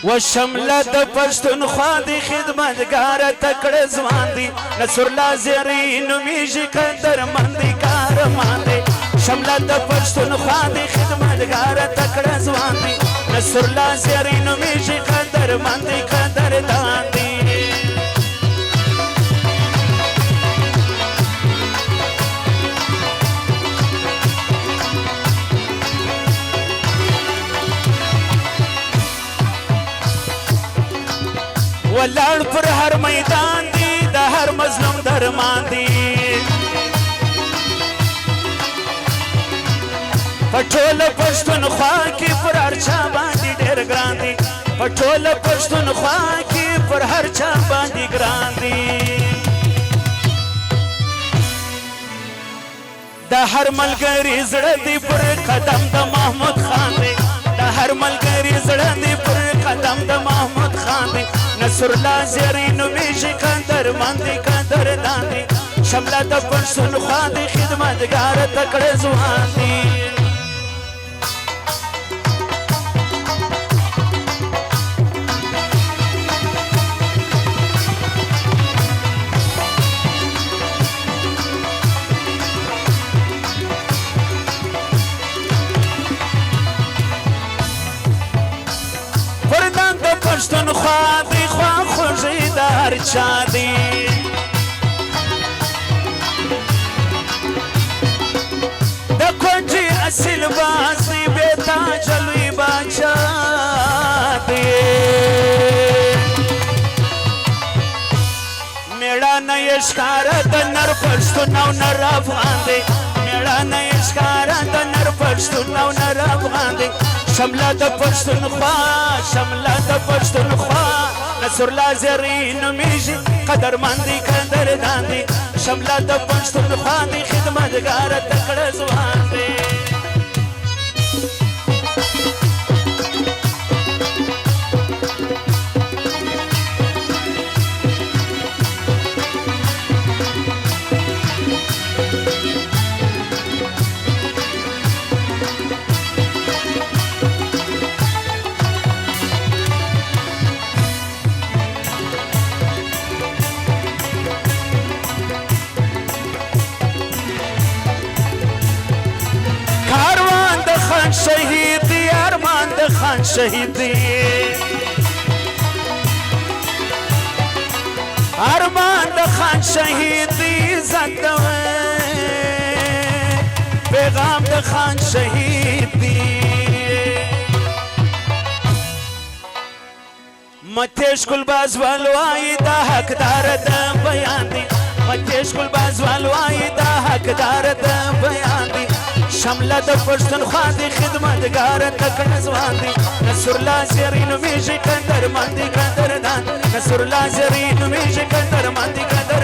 و شمله د پښتونخوا د خدمتګاره تکړه ځوان دی نصر الله زیری نومیږي قدرمند دی کارمان دی شمله د پښتونخوا د خدمتګاره تکړه ځوان دی نصر الله زیری نومیږي قدرمند دی قدردان دی ولاړ پر هر میدان دی د هر مظلوم درمان دی په ټوله پښتونخوا کې پر هر چا باندې ډېر ګران دی په ټوله پښتونخوا کې پر هر چا باندې ګران دی د هر ملګري زړه دی پر قدم د محمود خان دی د هر ملګري زړه دی پر قدم د محمود خان دی نصر الله زیری نومیږي قدرمند دی قدردان دی شمله د پښتونخوا د خدمتګاره تکړه ځوان دی پښتونخوا دی خوا خوږی د هر چا دی د کونجي اصیل باز دی بې تاجه لوی باچا دی مېړانه یې ښکاره د نر پښتون او نر افغان دی مېړانه یې ښکاره د نر پښتون او نر افغان دی شمله د پښتونخوا شمله د پښتونخوا نصر الله زیری نومیږي قدرمند دی قدردان دی شمله د پښتونخوا د خدمتګاره تکړه ځوان دی شهید دی ارمان د خان شهید دی ارمان د خان شهید دی عزت پیغام د خان شهید دی متیش ګلباز والوای دا حقدار د بیان دی متیش ګلباز والوای دا حقدار د بیان دی شمله د پښتونخوا د خدمتګاره تکړه ځوان دی نصر الله زیری نومیږي قدرمند دی قدردان نصر الله زیری نومیږي قدرمند دی قدردان